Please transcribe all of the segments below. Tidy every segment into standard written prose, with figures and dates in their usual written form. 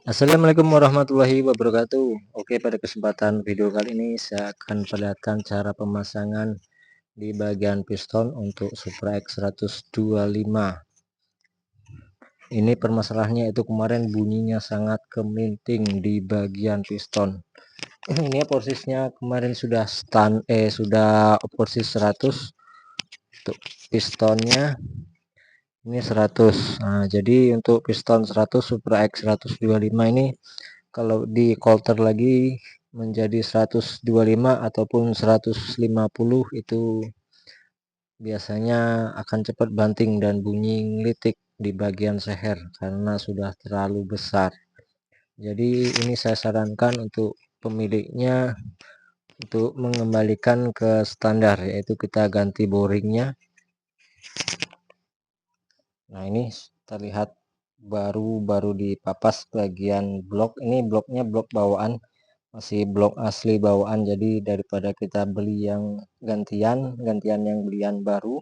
Assalamualaikum warahmatullahi wabarakatuh. Oke, pada kesempatan video kali ini saya akan perlihatkan cara pemasangan di bagian piston untuk Supra X 125. Ini permasalahannya itu kemarin bunyinya sangat keminting di bagian piston. Ini posisinya kemarin sudah sudah posisi 100 untuk pistonnya. Ini 100. Nah, jadi untuk piston 100 Supra X 125 ini kalau di coulter lagi menjadi 125 ataupun 150 itu biasanya akan cepat banting dan bunyi ngelitik di bagian seher karena sudah terlalu besar. Jadi ini saya sarankan untuk pemiliknya untuk mengembalikan ke standar, yaitu kita ganti boringnya. Nah, ini terlihat baru dipapas bagian blok. Ini bloknya blok bawaan, masih blok asli bawaan, jadi daripada kita beli yang gantian yang belian baru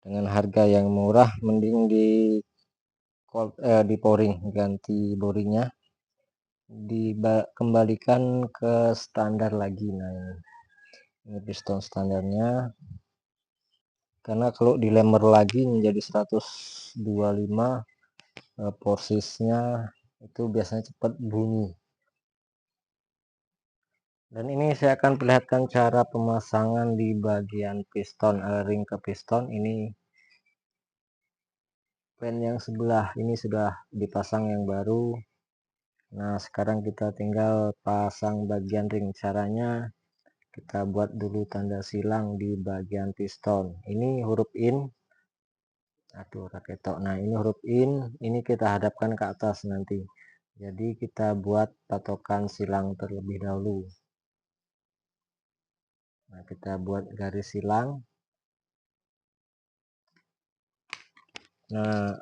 dengan harga yang murah, mending di pouring, ganti boringnya, dikembalikan ke standar lagi. Nah, ini piston standarnya, karena kalau dilemmer lagi menjadi 125 posisinya itu biasanya cepat bunyi. Dan ini saya akan perlihatkan cara pemasangan di bagian piston, ring ke piston. Ini pen yang sebelah ini sudah dipasang yang baru. Nah, sekarang kita tinggal pasang bagian ring. Caranya kita buat dulu tanda silang di bagian piston. Ini huruf in. Aduh, raketok. Nah, ini huruf in, ini kita hadapkan ke atas nanti. Jadi kita buat patokan silang terlebih dahulu. Nah, kita buat garis silang. Nah,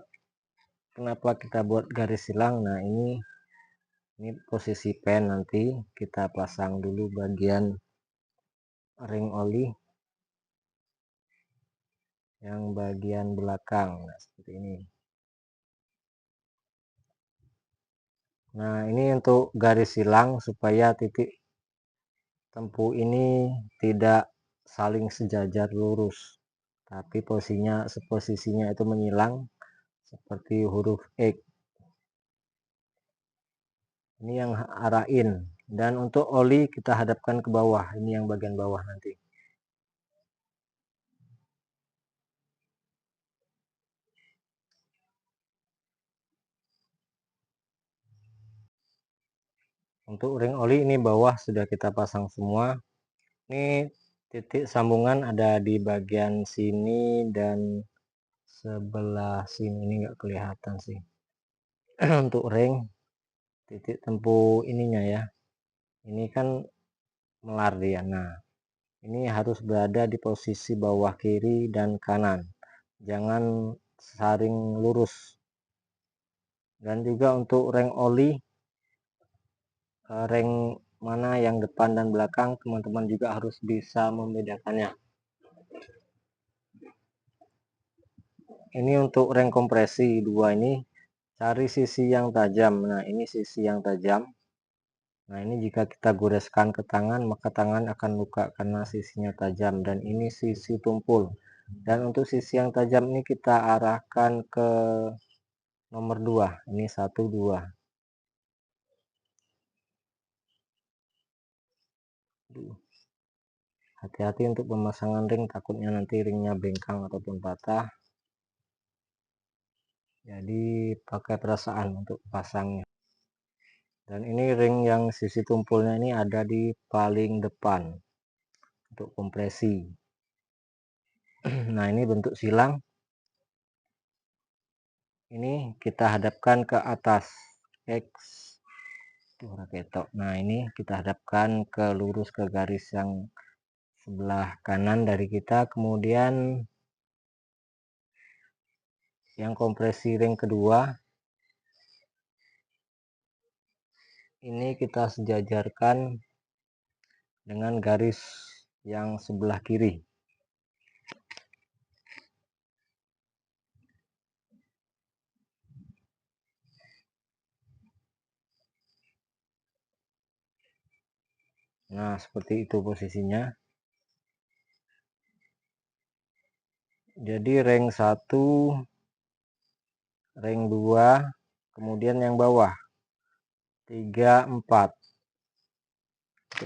kenapa kita buat garis silang? Nah, ini posisi pen, nanti kita pasang dulu bagian ring oli yang bagian belakang. Nah, seperti ini. Nah, ini untuk garis silang supaya titik tempuh ini tidak saling sejajar lurus, tapi posisinya itu menyilang seperti huruf X. Ini yang arah in, dan untuk oli kita hadapkan ke bawah. Ini yang bagian bawah nanti. Untuk ring oli ini bawah sudah kita pasang semua. Ini titik sambungan ada di bagian sini dan sebelah sini, ini nggak kelihatan sih. Untuk ring titik tempuh ininya ya, ini kan melar dia. Nah, ini harus berada di posisi bawah kiri dan kanan, jangan saring lurus. Dan juga untuk ring oli, ring mana yang depan dan belakang, teman-teman juga harus bisa membedakannya. Ini untuk ring kompresi 2 ini, cari sisi yang tajam. Nah, ini sisi yang tajam. Nah, ini jika kita goreskan ke tangan, maka tangan akan luka karena sisinya tajam. Dan ini sisi tumpul. Dan untuk sisi yang tajam ini kita arahkan ke nomor 2. Ini 1, 2. Hati-hati untuk pemasangan ring, takutnya nanti ringnya bengkang ataupun patah. Jadi pakai perasaan untuk pasangnya. Dan ini ring yang sisi tumpulnya ini ada di paling depan untuk kompresi. Nah, ini bentuk silang. Ini kita hadapkan ke atas X. Nah, ini kita hadapkan ke lurus ke garis yang sebelah kanan dari kita. Kemudian yang kompresi ring kedua ini kita sejajarkan dengan garis yang sebelah kiri. Nah, seperti itu posisinya. Jadi ring 1, ring 2, kemudian yang bawah 3, 4.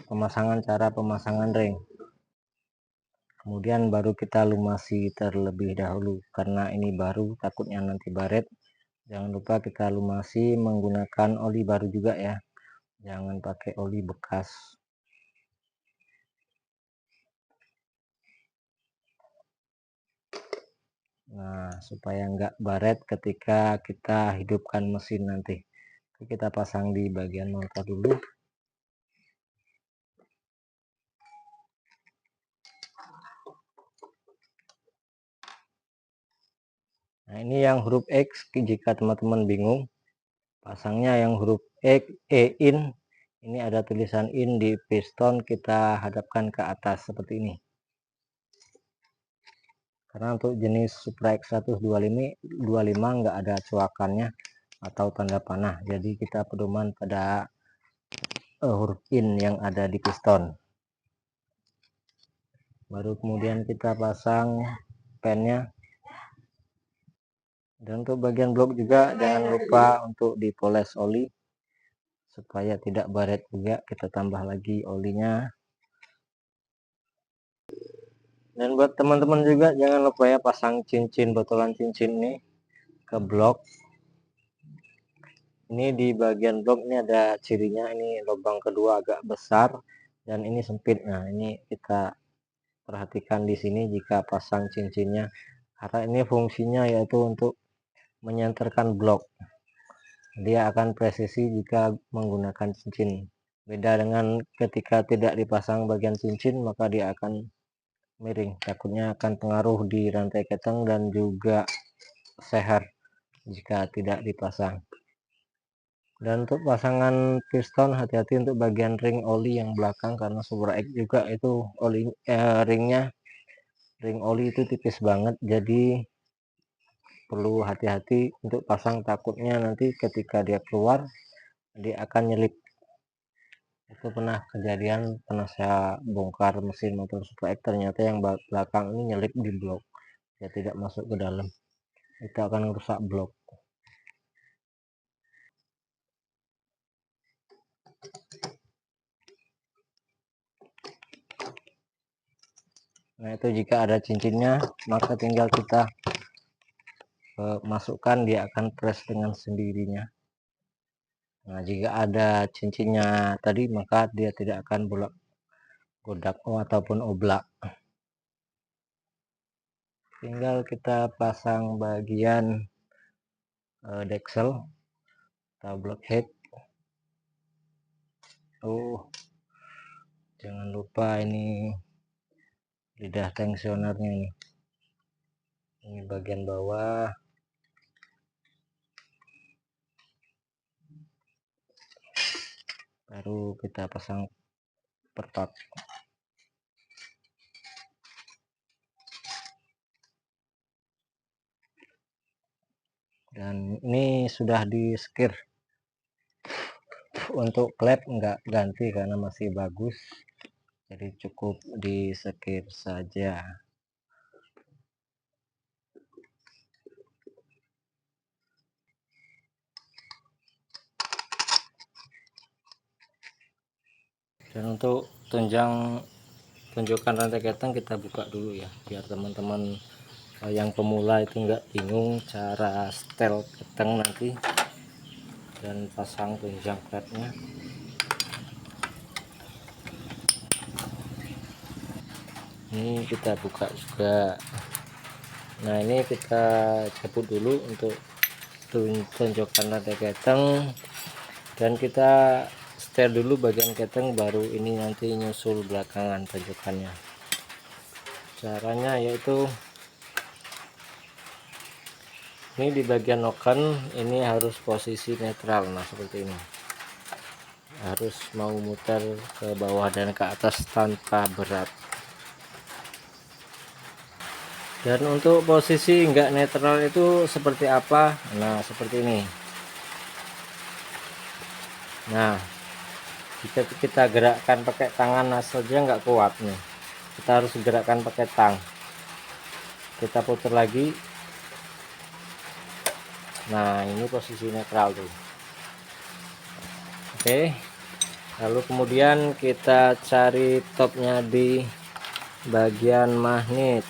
Untuk cara pemasangan ring. Kemudian baru kita lumasi terlebih dahulu, karena ini baru takutnya nanti baret. Jangan lupa kita lumasi menggunakan oli baru juga ya, jangan pakai oli bekas. Nah, supaya enggak baret ketika kita hidupkan mesin nanti. Kita pasang di bagian motor dulu. Nah, ini yang huruf X. Jika teman-teman bingung, pasangnya yang huruf in. Ini ada tulisan in di piston, kita hadapkan ke atas seperti ini. Karena untuk jenis Supra X125 nggak ada coakannya atau tanda panah, jadi kita pedoman pada huruf in yang ada di piston. Baru kemudian kita pasang pennya. Dan untuk bagian blok juga jangan lupa untuk dipoles oli supaya tidak baret juga, kita tambah lagi olinya. Dan buat teman-teman juga jangan lupa ya pasang cincin, botolan cincin ini ke blok. Ini di bagian blok ini ada cirinya, ini lubang kedua agak besar dan ini sempit. Nah, ini kita perhatikan di sini jika pasang cincinnya, karena ini fungsinya yaitu untuk menyenterkan blok. Dia akan presisi jika menggunakan cincin. Beda dengan ketika tidak dipasang bagian cincin, maka dia akan miring. Takutnya akan pengaruh di rantai keteng dan juga seher jika tidak dipasang. Dan untuk pasangan piston, hati-hati untuk bagian ring oli yang belakang, karena Supra X juga itu ring oli itu tipis banget, jadi perlu hati-hati untuk pasang, takutnya nanti ketika dia keluar dia akan nyelip. Itu pernah kejadian, pernah saya bongkar mesin motor Supra X, ternyata yang belakang ini nyelip di blok, dia tidak masuk ke dalam, itu akan merusak blok. Nah, itu jika ada cincinnya maka tinggal kita masukkan, dia akan press dengan sendirinya. Nah, jika ada cincinnya tadi maka dia tidak akan bolak godak ataupun oblak. Tinggal kita pasang bagian deksel atau blockhead. Jangan lupa ini lidah tensionernya ini bagian bawah. Baru kita pasang per part. Dan ini sudah di skir. Untuk klep enggak ganti karena masih bagus, jadi cukup di skir saja. Dan untuk tunjukkan rantai keteng, kita buka dulu ya, biar teman-teman yang pemula itu enggak bingung cara setel keteng nanti dan pasang tunjang klepnya. Ini kita buka juga. Nah, ini kita cabut dulu untuk tunjukkan rantai keteng, dan kita setel dulu bagian keteng, baru ini nanti nyusul belakangan tunjukannya. Caranya yaitu ini di bagian noken ini harus posisi netral. Nah, seperti ini, harus mau muter ke bawah dan ke atas tanpa berat. Dan untuk posisi enggak netral itu seperti apa? Nah, seperti ini. Nah, Jika kita gerakkan pakai tangan saja nggak kuat nih, kita harus gerakkan pakai tang. Kita putar lagi. Nah, ini posisi netral tuh. Oke, lalu kemudian kita cari topnya di bagian magnet.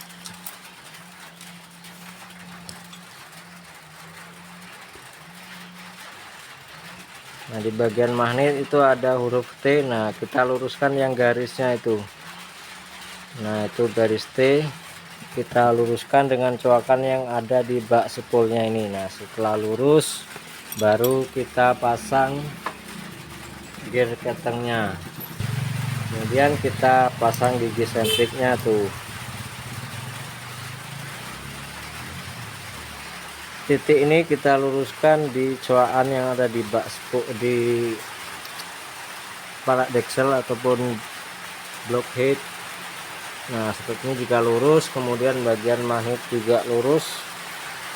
Nah, di bagian magnet itu ada huruf T. Nah, kita luruskan yang garisnya itu. Nah, itu garis T kita luruskan dengan coakan yang ada di bak spoolnya ini. Nah, setelah lurus baru kita pasang gear ketengnya. Kemudian kita pasang gigi sentriknya tuh. Titik ini kita luruskan di coakan yang ada di bak spool, di kepala deksel ataupun blockhead. Nah, seperti ini jika lurus, kemudian bagian magnet juga lurus,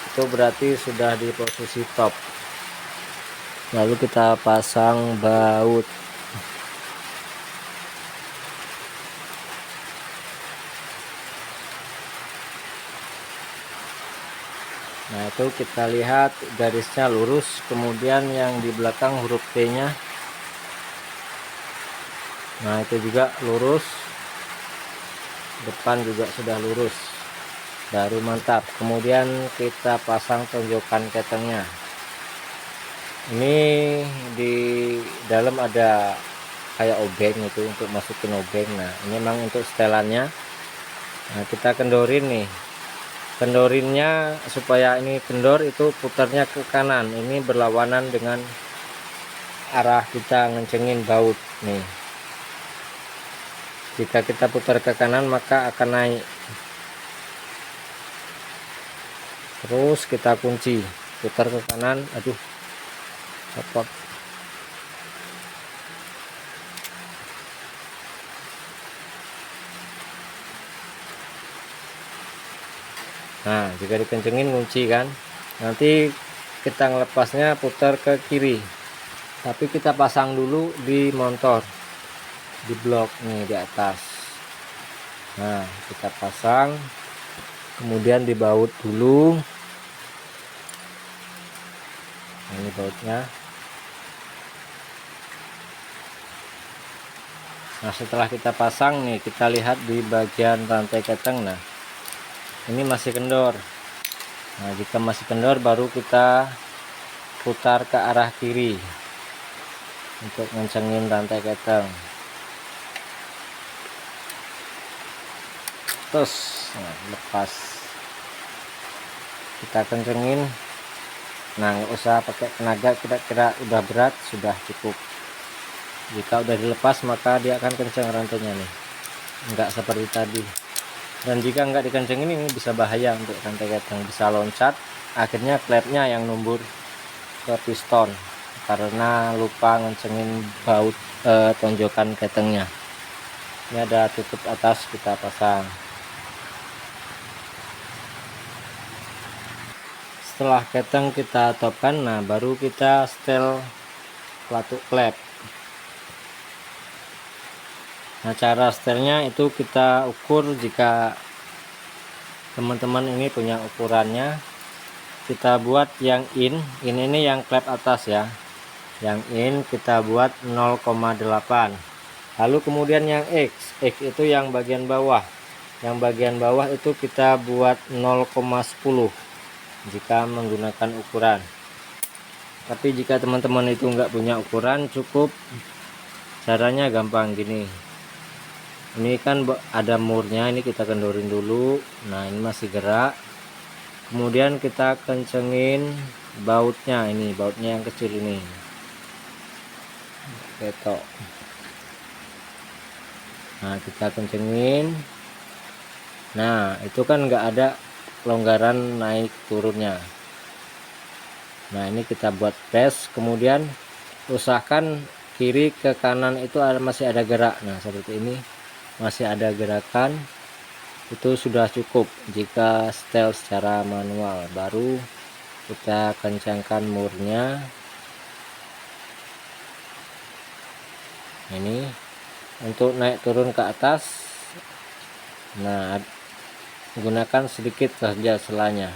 itu berarti sudah di posisi top. Lalu kita pasang baut. Nah, itu kita lihat garisnya lurus, kemudian yang di belakang huruf T nya, nah itu juga lurus, depan juga sudah lurus, baru mantap. Kemudian kita pasang tonjokan ketengnya. Ini di dalam ada kayak obeng itu untuk masukin obeng. Nah, ini memang untuk setelannya. Nah, kita kendorin nih. Kendorinnya supaya ini kendor, itu putarnya ke kanan. Ini berlawanan dengan arah kita ngencengin baut nih. Jika kita putar ke kanan maka akan naik. Terus kita kunci, putar ke kanan. Aduh, copot. Nah, jika dikencengin kunci kan, nanti kita ngelepasnya putar ke kiri, tapi kita pasang dulu di motor, di blok nih di atas. Nah, kita pasang, kemudian dibaut dulu. Nah, ini bautnya. Nah, setelah kita pasang nih, kita lihat di bagian rantai keteng. Nah, ini masih kendor. Nah, jika masih kendor baru kita putar ke arah kiri untuk ngencengin rantai keteng. Terus nah, lepas, kita kencengin. Nah, nggak usah pakai tenaga, kira-kira udah berat sudah cukup. Jika udah dilepas maka dia akan kenceng rantainya nih, enggak seperti tadi. Dan jika enggak dikencengin ini bisa bahaya untuk rantai keteng, bisa loncat, akhirnya klepnya yang numbur ke piston karena lupa ngencengin baut tonjokan ketengnya. Ini ada tutup atas, kita pasang. Setelah keteng kita topkan, nah baru kita setel pelatuk klep. Nah, cara setelnya itu kita ukur. Jika teman-teman ini punya ukurannya, kita buat yang ini yang klep atas ya, yang in kita buat 0,8. lalu kemudian yang X itu yang bagian bawah, itu kita buat 0,10 jika menggunakan ukuran. Tapi jika teman-teman itu enggak punya ukuran, cukup caranya gampang gini. Ini kan ada murnya, ini kita kendorin dulu. Nah, ini masih gerak, kemudian kita kencengin bautnya. Ini bautnya yang kecil ini, ketok. Nah, kita kencengin. Nah, itu kan nggak ada longgaran naik turunnya. Nah, ini kita buat press, kemudian usahakan kiri ke kanan itu masih ada gerak. Nah, seperti ini masih ada gerakan, itu sudah cukup. Jika setel secara manual, baru kita kencangkan murnya. Ini untuk naik turun ke atas, nah gunakan sedikit saja selanya.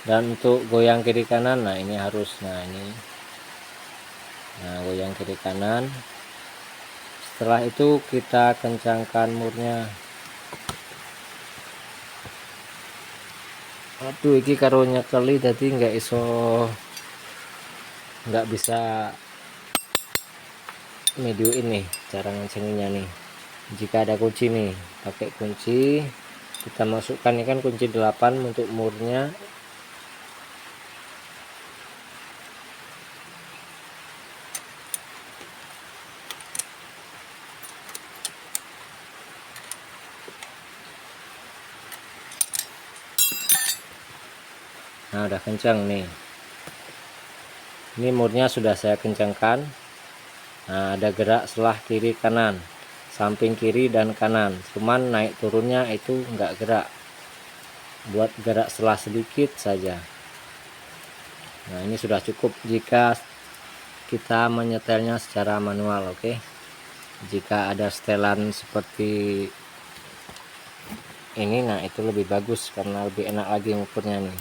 Dan untuk goyang kiri kanan, nah ini harus, nah ini, nah goyang kiri kanan. Setelah itu kita kencangkan murnya. Aduh, iki karunya kali tadi nggak bisa video ini cara ngancenginnya nih. Jika ada kunci nih, pakai kunci, kita masukkan ini kan kunci 8 untuk murnya. Nah udah kencang nih, ini murnya sudah saya kencangkan. Nah ada gerak selah kiri kanan, samping kiri dan kanan, cuman naik turunnya itu enggak gerak, buat gerak selah sedikit saja. Nah ini sudah cukup jika kita menyetelnya secara manual. Oke, jika ada setelan seperti ini, nah itu lebih bagus karena lebih enak lagi ngukurnya nih.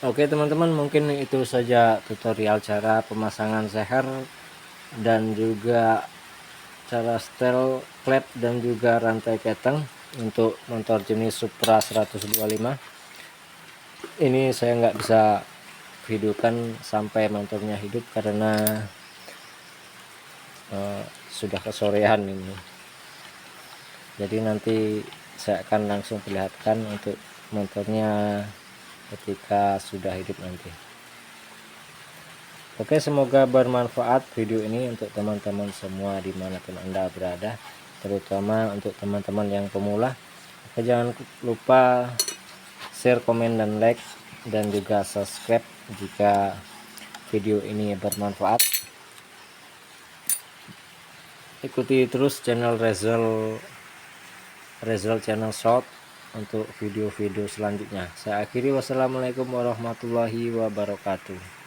Oke teman-teman, mungkin itu saja tutorial cara pemasangan seher dan juga cara setel klep dan juga rantai keteng untuk motor jenis Supra 125. Ini saya nggak bisa videokan sampai motornya hidup karena sudah kesorean ini. Jadi nanti saya akan langsung perlihatkan untuk motornya ketika sudah hidup nanti. Oke, semoga bermanfaat video ini untuk teman-teman semua dimanapun Anda berada, terutama untuk teman-teman yang pemula. Oke, jangan lupa share, komen, dan like, dan juga subscribe jika video ini bermanfaat. Ikuti terus channel Rezal Channel Short untuk video-video selanjutnya. Saya akhiri, wassalamualaikum warahmatullahi wabarakatuh.